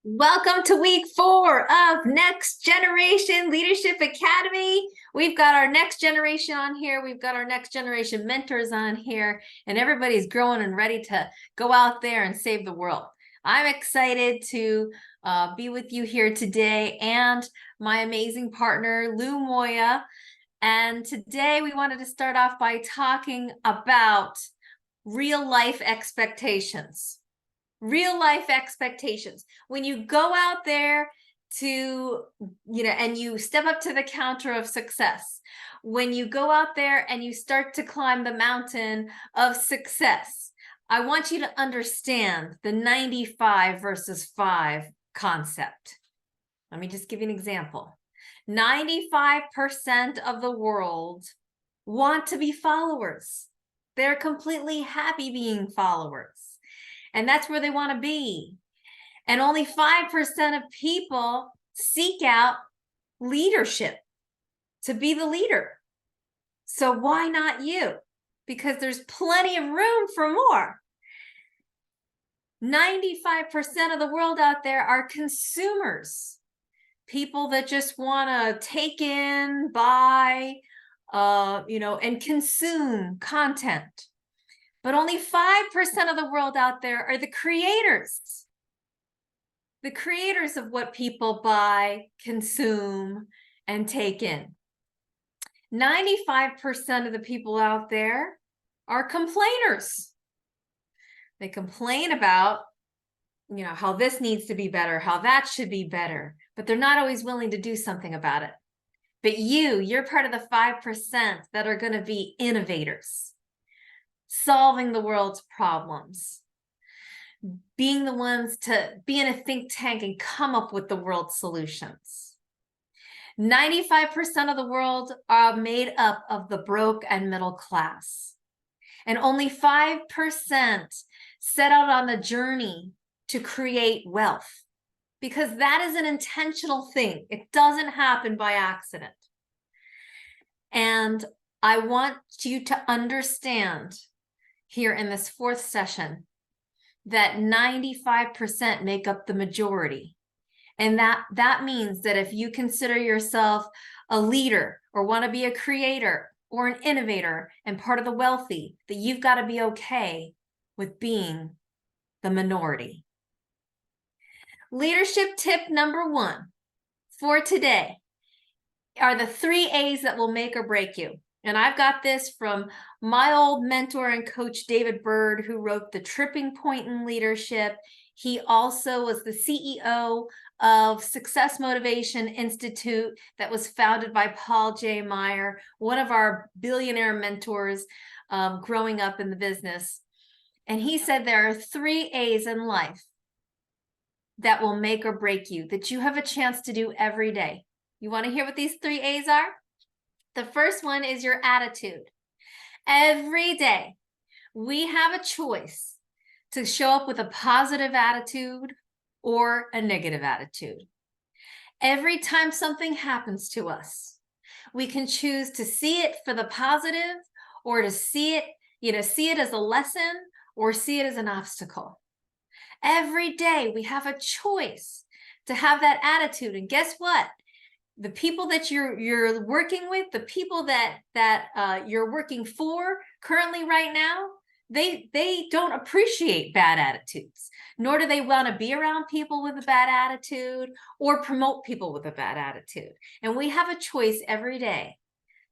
Welcome to week 4 of Next Generation Leadership Academy. We've got our next generation on here. We've got our next generation mentors on here, and everybody's growing and ready to go out there and save the world. I'm excited to be with you here today and my amazing partner, Lou Moya. And today we wanted to start off by talking about real life expectations. Real life expectations. When you go out there to, and you step up to the counter of success, when you go out there and you start to climb the mountain of success, I want you to understand the 95 versus 5 concept. Let me just give you an example. 95% of the world want to be followers. They're completely happy being followers. And that's where they want to be. And only 5% of people seek out leadership to be the leader. So why not you? Because there's plenty of room for more. 95% of the world out there are consumers. People that just want to take in, buy, and consume content. But only 5% of the world out there are the creators. The creators of what people buy, consume, and take in. 95% of the people out there are complainers. They complain about, how this needs to be better, how that should be better, but they're not always willing to do something about it. But you're part of the 5% that are going to be innovators. Solving the world's problems, being the ones to be in a think tank and come up with the world's solutions. 95% of the world are made up of the broke and middle class. And only 5% set out on the journey to create wealth, because that is an intentional thing. It doesn't happen by accident. And I want you to understand here in this 4th session that 95% make up the majority. And that means that if you consider yourself a leader or want to be a creator or an innovator and part of the wealthy, that you've got to be okay with being the minority. Leadership tip number 1 for today are the 3 A's that will make or break you. And I've got this from my old mentor and coach, David Bird, who wrote The Tripping Point in Leadership. He also was the CEO of Success Motivation Institute that was founded by Paul J. Meyer, one of our billionaire mentors growing up in the business. And he said there are 3 A's in life that will make or break you, that you have a chance to do every day. You want to hear what these 3 A's are? The first one is your attitude. Every day, we have a choice to show up with a positive attitude or a negative attitude. Every time something happens to us, we can choose to see it for the positive or to see it as a lesson or see it as an obstacle. Every day, we have a choice to have that attitude. And guess what? The people that you're working with, the people that you're working for currently right now, they don't appreciate bad attitudes, nor do they want to be around people with a bad attitude or promote people with a bad attitude. And we have a choice every day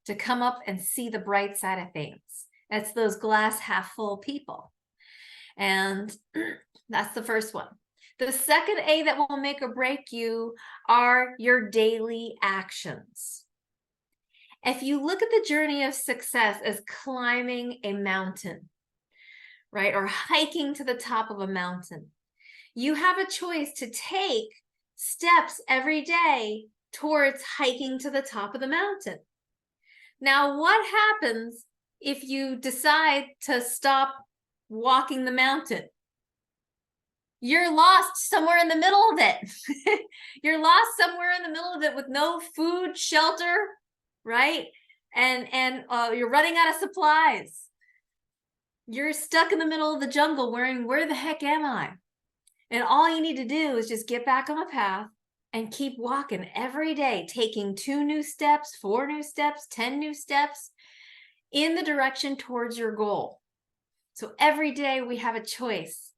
to come up and see the bright side of things. That's those glass half full people. And that's the first one. The second A that will make or break you are your daily actions. If you look at the journey of success as climbing a mountain, right, or hiking to the top of a mountain, you have a choice to take steps every day towards hiking to the top of the mountain. Now, what happens if you decide to stop walking the mountain? You're lost somewhere in the middle of it. You're lost somewhere in the middle of it with no food, shelter, right? And you're running out of supplies. You're stuck in the middle of the jungle where the heck am I? And all you need to do is just get back on the path and keep walking every day, taking 2 new steps, 4 new steps, 10 new steps in the direction towards your goal. So every day we have a choice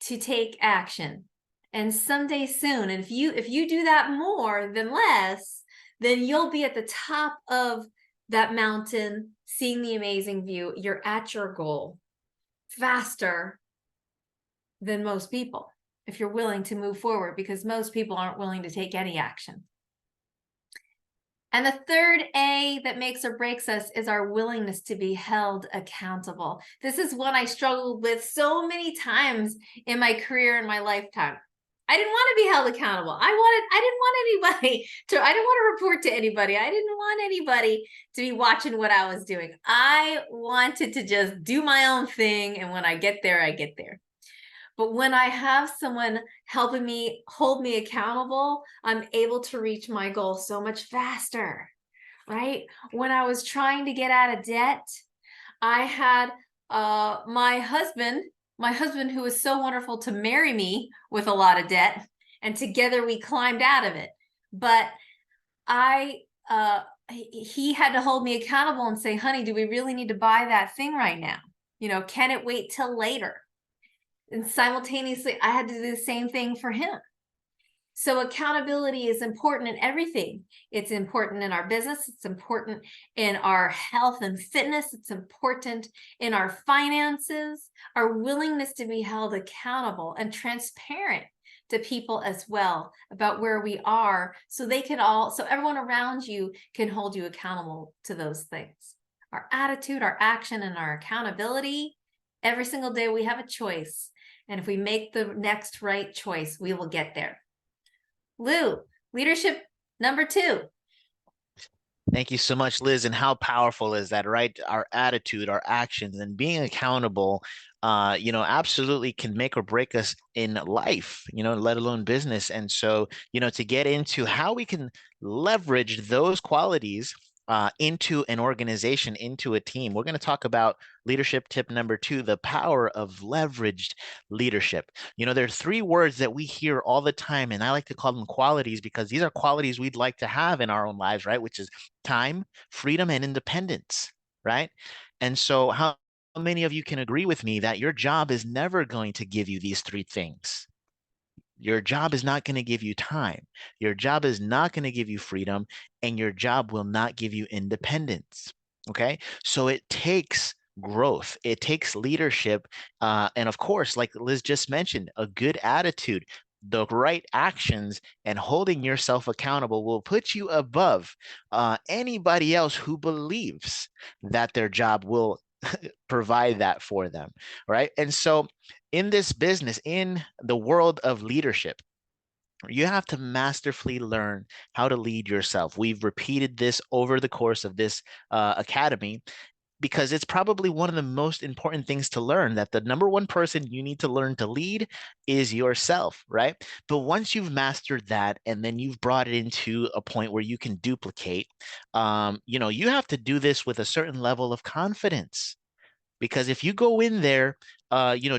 to take action. And someday soon, and if you do that more than less, then you'll be at the top of that mountain, seeing the amazing view. You're at your goal faster than most people if you're willing to move forward, because most people aren't willing to take any action. And the third A that makes or breaks us is our willingness to be held accountable. This is one I struggled with so many times in my career and my lifetime. I didn't want to be held accountable. I didn't want to report to anybody. I didn't want anybody to be watching what I was doing. I wanted to just do my own thing. And when I get there, I get there. But when I have someone helping me hold me accountable, I'm able to reach my goal so much faster, right? When I was trying to get out of debt, I had my husband who was so wonderful to marry me with a lot of debt, and together we climbed out of it. But he had to hold me accountable and say, honey, do we really need to buy that thing right now? Can it wait till later? And simultaneously, I had to do the same thing for him. So accountability is important in everything. It's important in our business. It's important in our health and fitness. It's important in our finances, our willingness to be held accountable and transparent to people as well about where we are, so everyone around you can hold you accountable to those things. Our attitude, our action, and our accountability, every single day we have a choice. And if we make the next right choice, we will get there. Lou, leadership number 2. Thank you so much, Liz. And how powerful is that, right? Our attitude, our actions, and being accountable, absolutely can make or break us in life, let alone business. And so, to get into how we can leverage those qualities into an organization, into a team. We're going to talk about leadership tip number 2, the power of leveraged leadership. There are 3 words that we hear all the time, and I like to call them qualities because these are qualities we'd like to have in our own lives, right? Which is time, freedom, and independence, right? And so how many of you can agree with me that your job is never going to give you these 3 things? Your job is not going to give you time. Your job is not going to give you freedom, and your job will not give you independence. Okay. So it takes growth. It takes leadership. And of course, like Liz just mentioned, a good attitude, the right actions, and holding yourself accountable will put you above anybody else who believes that their job will provide that for them, right? And so in this business, in the world of leadership, you have to masterfully learn how to lead yourself. We've repeated this over the course of this academy, because it's probably one of the most important things to learn, that the number one person you need to learn to lead is yourself, right? But once you've mastered that, and then you've brought it into a point where you can duplicate, you have to do this with a certain level of confidence. Because if you go in there,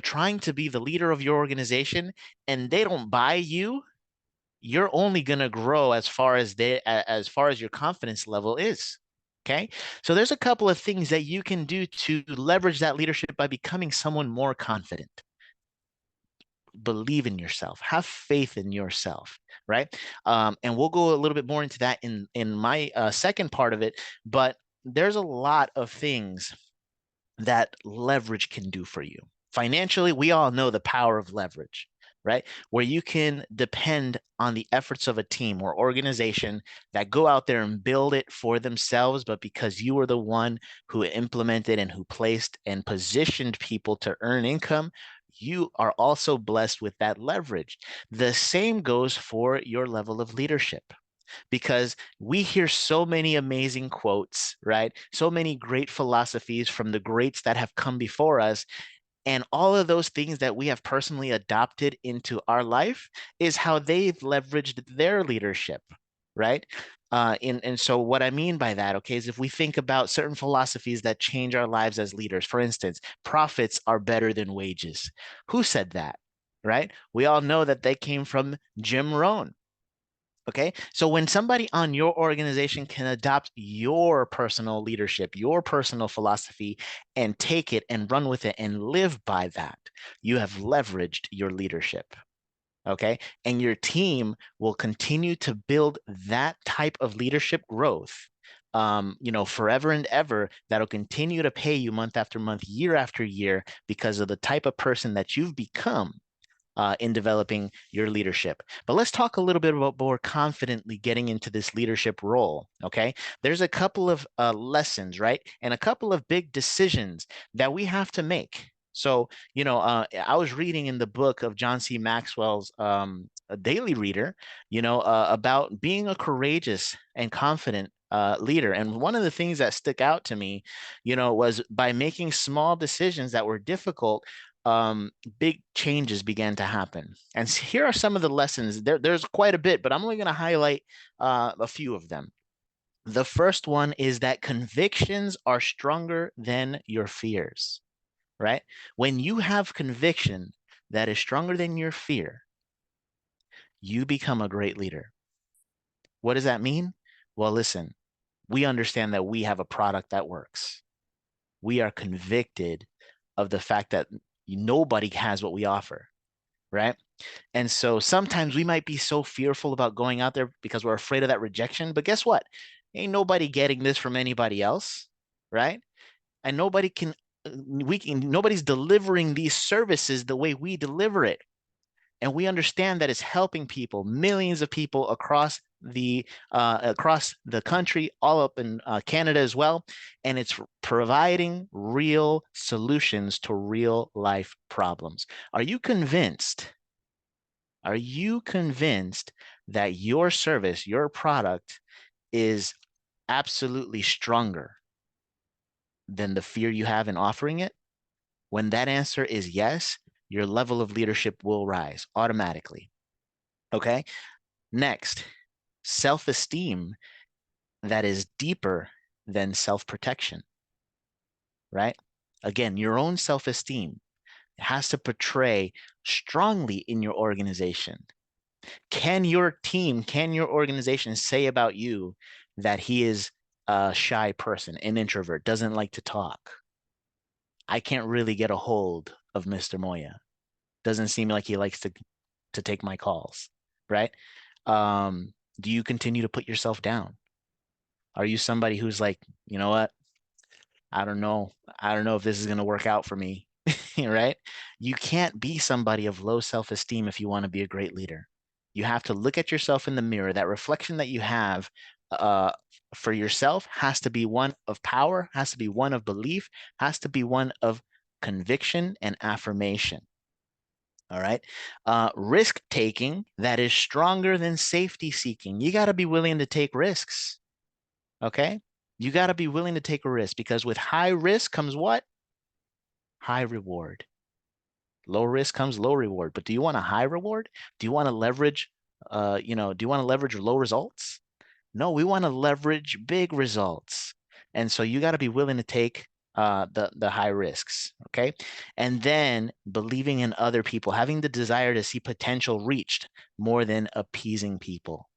trying to be the leader of your organization and they don't buy you, you're only going to grow as far as your confidence level is. Okay. So there's a couple of things that you can do to leverage that leadership by becoming someone more confident. Believe in yourself, have faith in yourself, right? And we'll go a little bit more into that in my second part of it. But there's a lot of things that leverage can do for you. Financially, we all know the power of leverage, right? Where you can depend on the efforts of a team or organization that go out there and build it for themselves, but because you were the one who implemented and who placed and positioned people to earn income, you are also blessed with that leverage. The same goes for your level of leadership, because we hear so many amazing quotes, right? So many great philosophies from the greats that have come before us. And all of those things that we have personally adopted into our life is how they've leveraged their leadership, right? And so what I mean by that, okay, is if we think about certain philosophies that change our lives as leaders, for instance, profits are better than wages. Who said that? right? We all know that they came from Jim Rohn. Okay, so when somebody on your organization can adopt your personal leadership, your personal philosophy, and take it and run with it and live by that, you have leveraged your leadership. Okay, and your team will continue to build that type of leadership growth, forever and ever. That'll continue to pay you month after month, year after year, because of the type of person that you've become in developing your leadership. But let's talk a little bit about more confidently getting into this leadership role. Okay, there's a couple of lessons, right, and a couple of big decisions that we have to make. So, I was reading in the book of John C. Maxwell's a Daily Reader, about being a courageous and confident leader. And one of the things that stuck out to me, was by making small decisions that were difficult, big changes began to happen. And here are some of the lessons. There's quite a bit, but I'm only going to highlight a few of them. The first one is that convictions are stronger than your fears, right? When you have conviction that is stronger than your fear, you become a great leader. What does that mean? Well, listen, we understand that we have a product that works. We are convicted of the fact that nobody has what we offer, right? And so sometimes we might be so fearful about going out there because we're afraid of that rejection. But guess what? Ain't nobody getting this from anybody else, right? And nobody's delivering these services the way we deliver it. And we understand that it's helping people, millions of people across the country, all up in Canada as well, and it's providing real solutions to real life problems. Are you convinced? Are you convinced that your service, your product, is absolutely stronger than the fear you have in offering it? When that answer is yes, your level of leadership will rise automatically. Okay. Next, self-esteem that is deeper than self-protection, right? Again, your own self-esteem has to portray strongly in your organization. Can your team, can your organization say about you that he is a shy person, an introvert, doesn't like to talk? I can't really get a hold of Mr. Moya. Doesn't seem like he likes to take my calls, right? Do you continue to put yourself down? Are you somebody who's like, you know what? I don't know. I don't know if this is going to work out for me, right? You can't be somebody of low self-esteem if you want to be a great leader. You have to look at yourself in the mirror. That reflection that you have uh, for yourself has to be one of power, has to be one of belief, has to be one of conviction and affirmation. All right. Risk taking that is stronger than safety seeking. You got to be willing to take risks. Okay. You got to be willing to take a risk, because with high risk comes what? High reward. Low risk comes low reward. But do you want a high reward? Do you want to leverage, do you want to leverage low results? No, we want to leverage big results. And so you got to be willing to take the high risks, okay? And then believing in other people, having the desire to see potential reached more than appeasing people.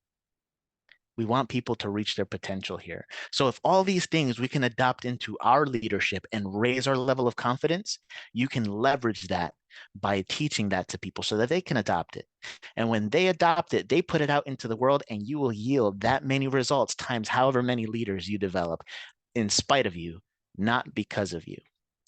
We want people to reach their potential here. So if all these things we can adopt into our leadership and raise our level of confidence, you can leverage that by teaching that to people so that they can adopt it. And when they adopt it, they put it out into the world, and you will yield that many results times however many leaders you develop in spite of you, not because of you.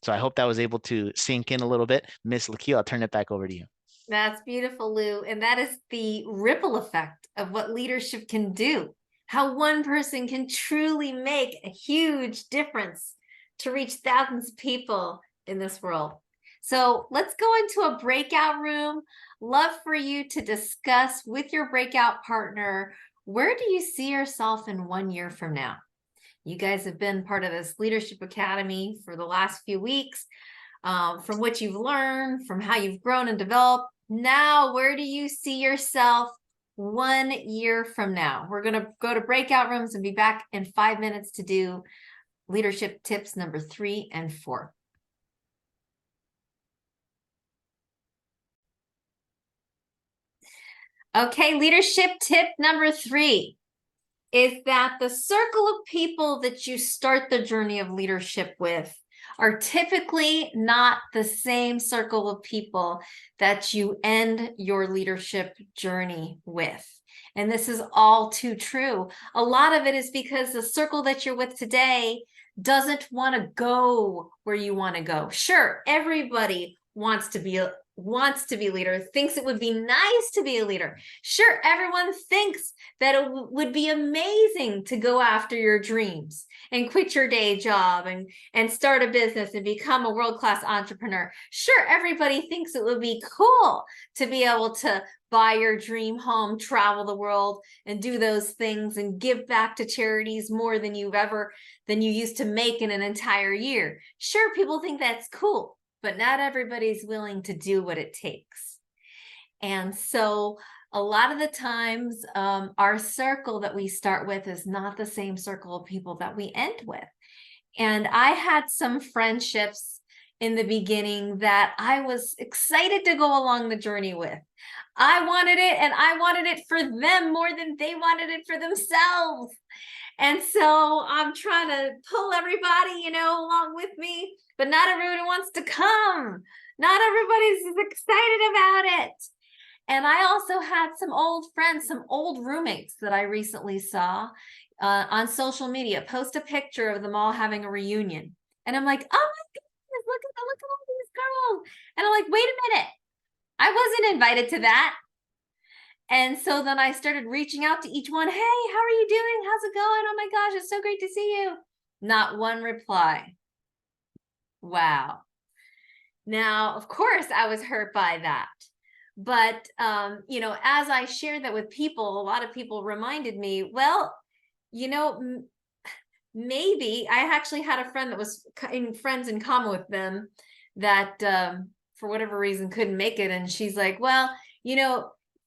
So I hope that was able to sink in a little bit. Miss Lakil, I'll turn it back over to you. That's beautiful, Lou. And that is the ripple effect of what leadership can do. How one person can truly make a huge difference to reach thousands of people in this world. So let's go into a breakout room. Love for you to discuss with your breakout partner, where do you see yourself in 1 year from now? You guys have been part of this Leadership Academy for the last few weeks. From what you've learned, from how you've grown and developed. Now, where do you see yourself 1 year from now? We're going to go to breakout rooms and be back in 5 minutes to do leadership tips number 3 and 4. Okay, leadership tip number 3 is that the circle of people that you start the journey of leadership with are typically not the same circle of people that you end your leadership journey with. And this is all too true. A lot of it is because the circle that you're with today doesn't want to go where you want to go. Sure, everybody wants to be a leader, thinks it would be nice to be a leader. Sure, everyone thinks that it would be amazing to go after your dreams and quit your day job and start a business and become a world-class entrepreneur. Sure, everybody thinks it would be cool to be able to buy your dream home, travel the world, and do those things and give back to charities more than you used to make in an entire year. Sure, people think that's cool, but not everybody's willing to do what it takes. And so a lot of the times, our circle that we start with is not the same circle of people that we end with. And I had some friendships in the beginning that I was excited to go along the journey with. I wanted it, and I wanted it for them more than they wanted it for themselves. And so I'm trying to pull everybody, along with me, but not everyone wants to come. Not everybody's as excited about it. And I also had some old friends, some old roommates that I recently saw on social media post a picture of them all having a reunion. And I'm like, oh my goodness, look at all these girls. And I'm like, wait a minute, I wasn't invited to that. And so then I started reaching out to each one. Hey, how are you doing? How's it going? Oh my gosh, it's so great to see you. Not one reply. Wow. Now, of course, I was hurt by that. But, as I shared that with people, a lot of people reminded me, well, maybe I actually had a friend that was friends in common with them that for whatever reason couldn't make it. And she's like, well,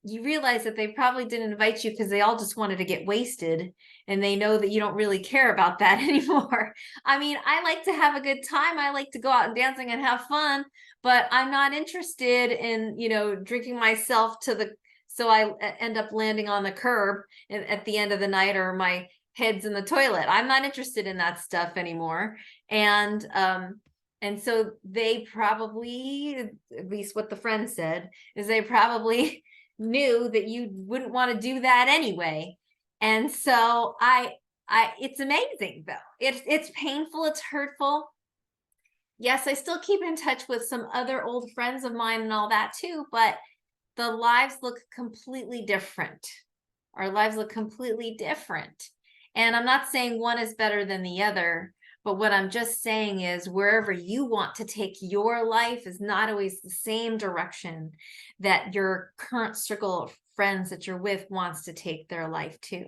you realize that they probably didn't invite you because they all just wanted to get wasted, and they know that you don't really care about that anymore. I mean, I like to have a good time. I like to go out and dancing and have fun, but I'm not interested in, drinking myself so I end up landing on the curb at the end of the night, or my head's in the toilet. I'm not interested in that stuff anymore. And so they probably, at least what the friend said, is they probably knew that you wouldn't want to do that anyway. And so it's amazing though. It's painful, it's hurtful. Yes, I still keep in touch with some other old friends of mine and all that too, but the lives look completely different. Our lives look completely different. And I'm not saying one is better than the other, but what I'm just saying is wherever you want to take your life is not always the same direction that your current circle of friends that you're with wants to take their life to.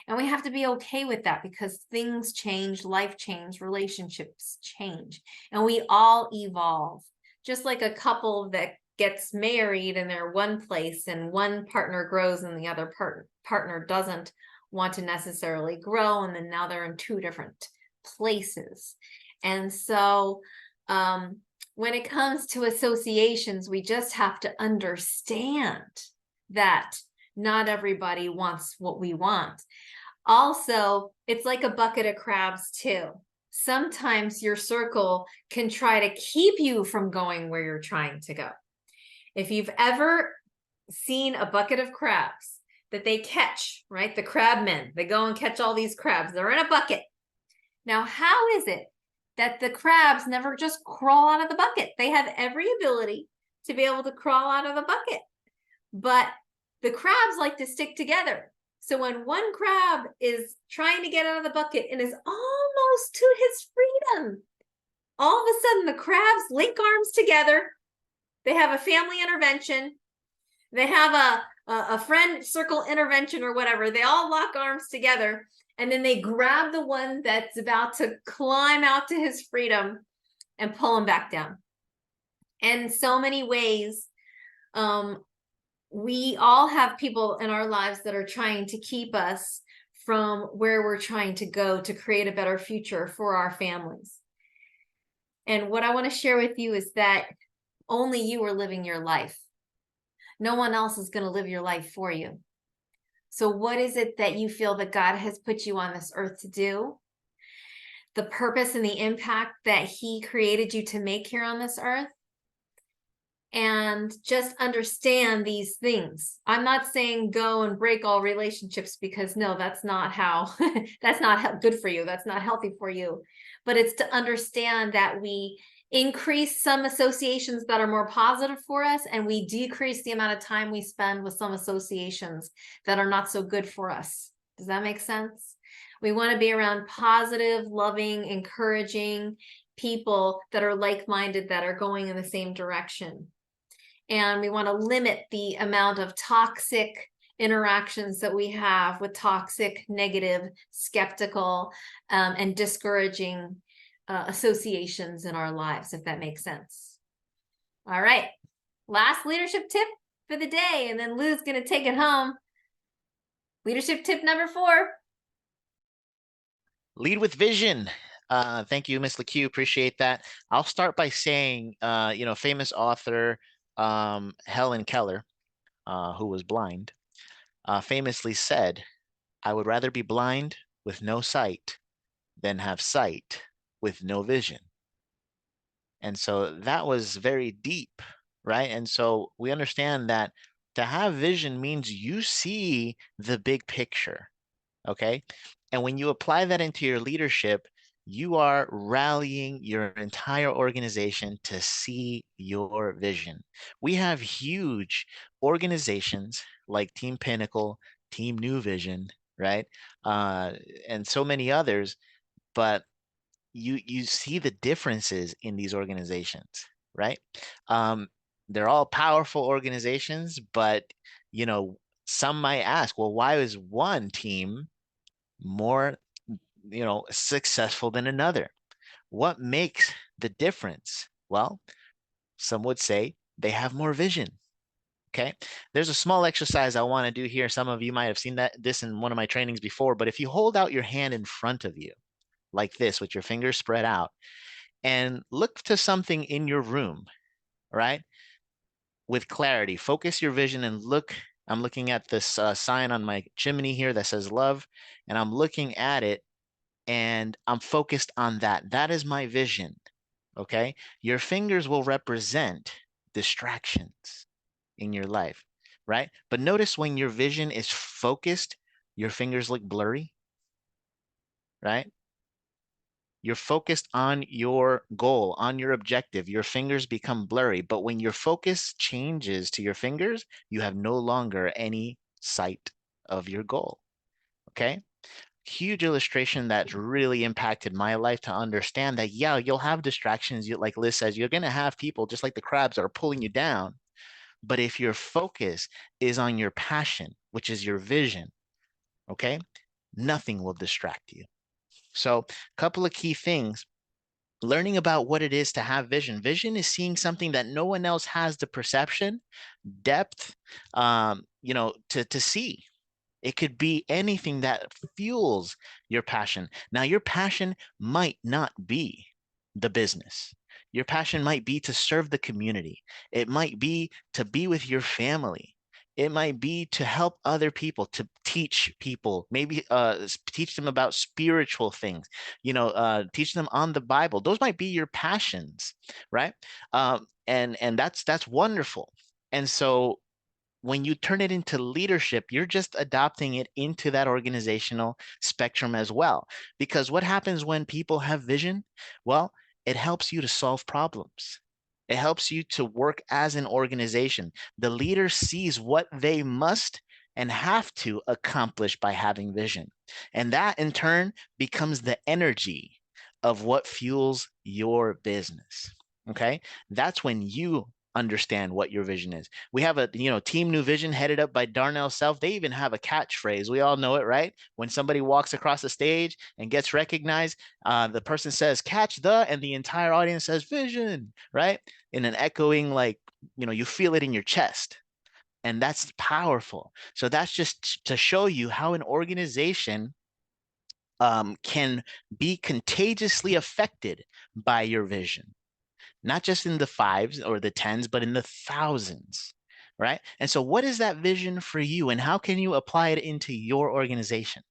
And we have to be okay with that because things change, life change, relationships change, and we all evolve. Just like a couple that gets married and they're one place and one partner grows and the other partner doesn't want to necessarily grow, and then now they're in two different places. And so when it comes to associations, we just have to understand that not everybody wants what we want. Also, it's like a bucket of crabs too. Sometimes your circle can try to keep you from going where you're trying to go. If you've ever seen a bucket of crabs that they catch, right? The crab men, they go and catch all these crabs. They're in a bucket. Now, how is it that the crabs never just crawl out of the bucket? They have every ability to be able to crawl out of the bucket, but the crabs like to stick together. So when one crab is trying to get out of the bucket and is almost to his freedom, all of a sudden the crabs link arms together. They have a family intervention. They have a friend circle intervention or whatever. They all lock arms together, and then they grab the one that's about to climb out to his freedom and pull him back down. And in so many ways, we all have people in our lives that are trying to keep us from where we're trying to go to create a better future for our families. And what I want to share with you is that only you are living your life. No one else is going to live your life for you. So what is it that you feel that God has put you on this earth to do? The purpose and the impact that he created you to make here on this earth? And just understand these things. I'm not saying go and break all relationships, because no, that's not how, that's not good for you. That's not healthy for you. But it's to understand that we increase some associations that are more positive for us, and we decrease the amount of time we spend with some associations that are not so good for us. Does that make sense? We want to be around positive, loving, encouraging people that are like-minded, that are going in the same direction. And we want to limit the amount of toxic interactions that we have with toxic, negative, skeptical, and discouraging associations in our lives, if that makes sense. All right, last leadership tip for the day, and then Lou's going to take it home. Leadership tip number 4. Lead with vision. Thank you, Miss LeCue. Appreciate that. I'll start by saying, famous author Helen Keller, who was blind, famously said, "I would rather be blind with no sight than have sight with no vision." And so that was very deep, right? And so we understand that to have vision means you see the big picture, okay? And when you apply that into your leadership, you are rallying your entire organization to see your vision. We have huge organizations like Team Pinnacle, Team New Vision, right? And so many others, but you see the differences in these organizations, right? They're all powerful organizations, but some might ask, well, why is one team more successful than another? What makes the difference? Well, some would say they have more vision. Okay, there's a small exercise I want to do here. Some of you might have seen this in one of my trainings before, but if you hold out your hand in front of you like this with your fingers spread out and look to something in your room, right, with clarity, focus your vision and look. I'm looking at this sign on my chimney here that says love, and I'm looking at it and I'm focused on that. That is my vision. Okay, your fingers will represent distractions in your life, right? But notice when your vision is focused, your fingers look blurry, right? You're focused on your goal, on your objective. Your fingers become blurry. But when your focus changes to your fingers, you have no longer any sight of your goal. Okay? Huge illustration that's really impacted my life to understand that, yeah, you'll have distractions. Like Liz says, you're going to have people just like the crabs that are pulling you down. But if your focus is on your passion, which is your vision, okay, nothing will distract you. So, a couple of key things: learning about what it is to have vision. Vision is seeing something that no one else has the perception, depth, to see. It could be anything that fuels your passion. Now, your passion might not be the business. Your passion might be to serve the community. It might be to be with your family. It might be to help other people, to teach people, maybe teach them about spiritual things, teach them on the Bible. Those might be your passions, right? And that's wonderful. And so when you turn it into leadership, you're just adopting it into that organizational spectrum as well. Because what happens when people have vision? Well, it helps you to solve problems. It helps you to work as an organization. The leader sees what they must and have to accomplish by having vision. And that in turn becomes the energy of what fuels your business. Okay. That's when you understand what your vision is. We have a Team New Vision headed up by Darnell Self. They even have a catchphrase. We all know it, right? When somebody walks across the stage and gets recognized, the person says "catch the," and the entire audience says "vision," right? In an echoing, like, you feel it in your chest. And that's powerful. So that's just to show you how an organization can be contagiously affected by your vision, not just in the fives or the tens, but in the thousands. right? And so what is that vision for you, and how can you apply it into your organization?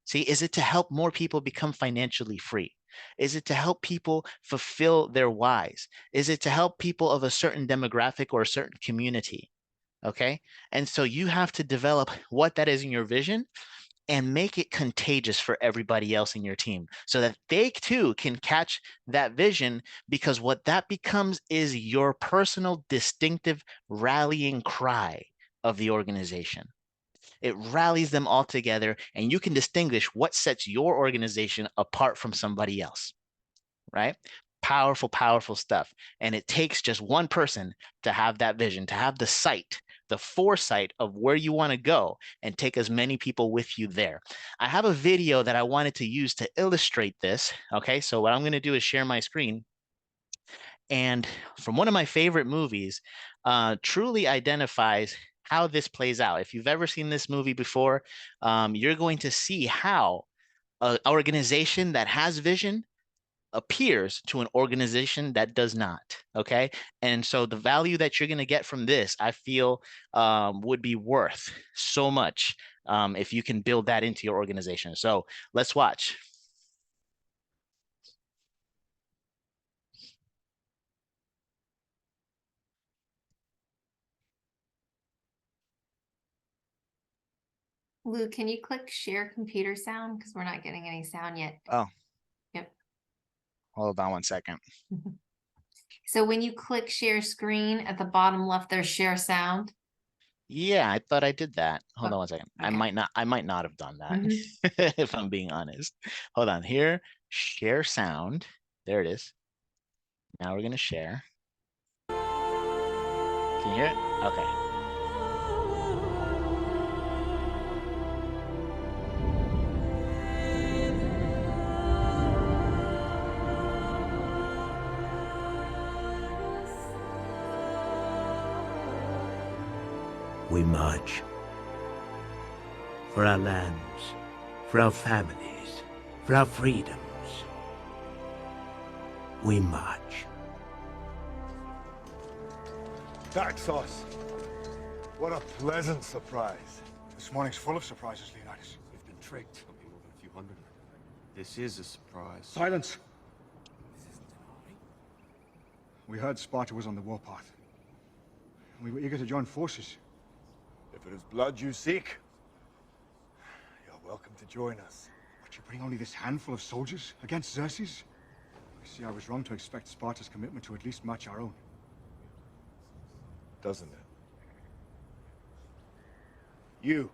See, is it to help more people become financially free? Is it to help people fulfill their whys? Is it to help people of a certain demographic or a certain community? Okay. And so you have to develop what that is in your vision and make it contagious for everybody else in your team so that they too can catch that vision, because what that becomes is your personal distinctive rallying cry of the organization. It rallies them all together, and you can distinguish what sets your organization apart from somebody else, right? Powerful, powerful stuff. And it takes just one person to have that vision, to have the sight, the foresight of where you want to go, and take as many people with you there. I have a video that I wanted to use to illustrate this. Okay, so what I'm going to do is share my screen. And from one of my favorite movies, truly identifies how this plays out. If you've ever seen this movie before, you're going to see how an organization that has vision appears to an organization that does not. Okay. And so the value that you're going to get from this, I feel, would be worth so much if you can build that into your organization. So let's watch. Lou, can you click share computer sound? Because we're not getting any sound yet. Oh. Yep. Hold on one second. So when you click share screen at the bottom left, there's share sound. Yeah, I thought I did that. Hold Oh, on one second. okay. I might not have done that, Mhm. if I'm being honest. Hold on here. Share sound. There it is. Now we're gonna share. Can you hear it? Okay. We march for our lands, for our families, for our freedoms. We march. Dark sauce. What a pleasant surprise. This morning's full of surprises, Leonidas. We've been tricked. There'll be more than a few hundred. This is a surprise. Silence. We heard Sparta was on the warpath. We were eager to join forces. If it is blood you seek, you're welcome to join us. But you bring only this handful of soldiers against Xerxes? I see I was wrong to expect Sparta's commitment to at least match our own. Doesn't it? You,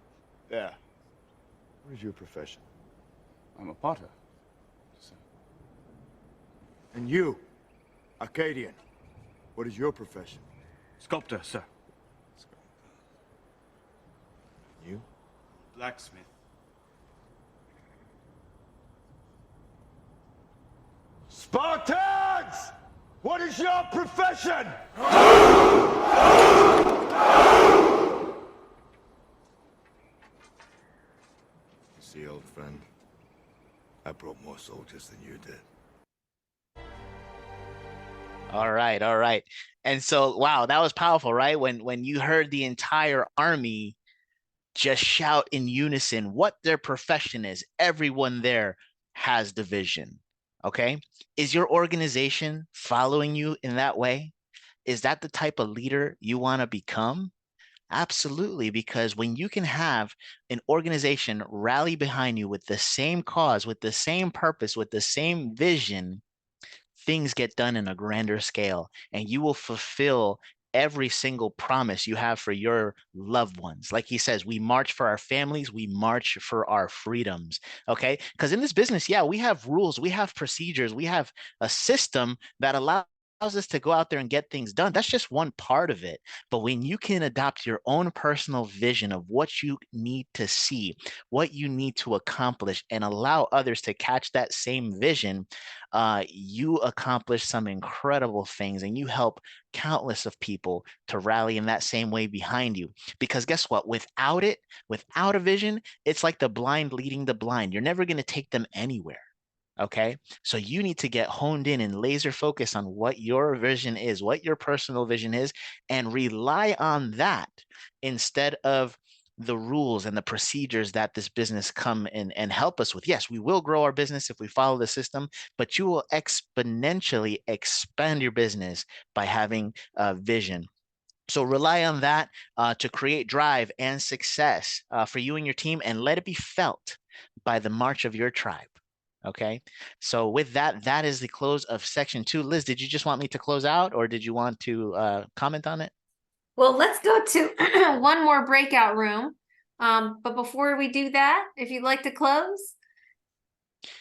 there. What is your profession? I'm a potter. So, And you, Arcadian. What is your profession? sculptor, sir. You? Blacksmith. Spartans! What is your profession? You see, old friend, I brought more soldiers than you did. All right, all right. And so, wow, that was powerful, right? When you heard the entire army just shout in unison what their profession is, everyone there has the vision. Okay. Is your organization following you in that way? Is that the type of leader you want to become? Absolutely, because when you can have an organization rally behind you with the same cause, with the same purpose, with the same vision, things get done in a grander scale, and you will fulfill every single promise you have for your loved ones. Like he says, we march for our families, we march for our freedoms. Okay. Because in this business, yeah, we have rules, we have procedures, we have a system that allows us to go out there and get things done. That's just one part of it. But when you can adopt your own personal vision of what you need to see, what you need to accomplish, and allow others to catch that same vision, you accomplish some incredible things, and you help countless of people to rally in that same way behind you. Because guess what? Without it, without a vision, it's like the blind leading the blind. You're never going to take them anywhere. Okay. So you need to get honed in and laser focus on what your vision is, what your personal vision is, and rely on that instead of the rules and the procedures that this business come in and help us with. Yes, we will grow our business if we follow the system, but you will exponentially expand your business by having a vision. So rely on that to create drive and success for you and your team, and let it be felt by the march of your tribe. Okay. So with that, that is the close of section 2. Liz, did you just want me to close out, or did you want to comment on it? Well, let's go to one more breakout room. But before we do that, if you'd like to close.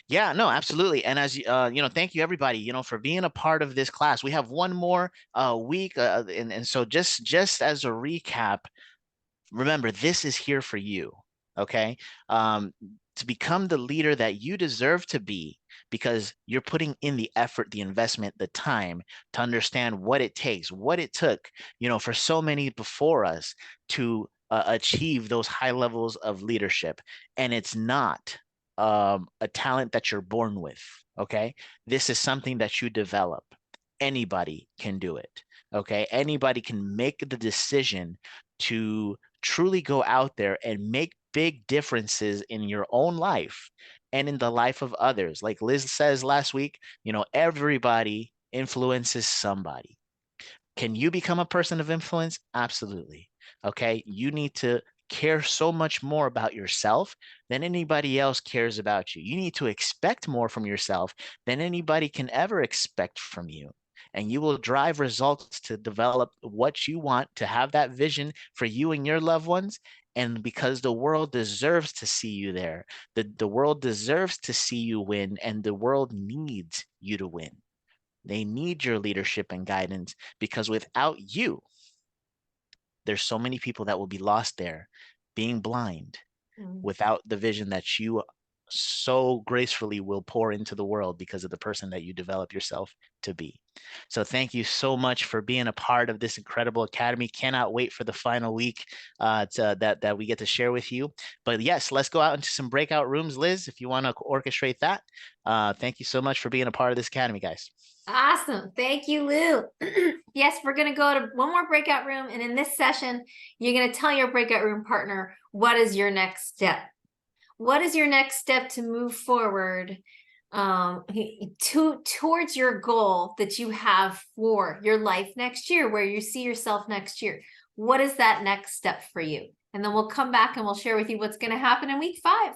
Yeah, no, absolutely. And as thank you everybody, for being a part of this class. We have one more week, and so just as a recap, remember, this is here for you. Okay. To become the leader that you deserve to be, because you're putting in the effort, the investment, the time to understand what it takes, what it took, for so many before us to achieve those high levels of leadership. And it's not a talent that you're born with. Okay. This is something that you develop. Anybody can do it. Okay. Anybody can make the decision to truly go out there and make big differences in your own life and in the life of others. Like Liz says last week, everybody influences somebody. Can you become a person of influence? Absolutely. Okay. You need to care so much more about yourself than anybody else cares about you. You need to expect more from yourself than anybody can ever expect from you. And you will drive results to develop what you want, to have that vision for you and your loved ones. And because the world deserves to see you there, the world deserves to see you win, and the world needs you to win. They need your leadership and guidance, because without you, there's so many people that will be lost there, being blind, without the vision that you so gracefully will pour into the world because of the person that you develop yourself to be. So thank you so much for being a part of this incredible academy. Cannot wait for the final week that we get to share with you. But yes, let's go out into some breakout rooms. Liz, if you want to orchestrate that. Thank you so much for being a part of this academy, guys. Awesome. Thank you, Lou. Yes, we're going to go to one more breakout room. And in this session, you're going to tell your breakout room partner, what is your next step? What is your next step to move forward towards your goal that you have for your life next year, where you see yourself next year? What is that next step for you? And then we'll come back and we'll share with you what's going to happen in week 5.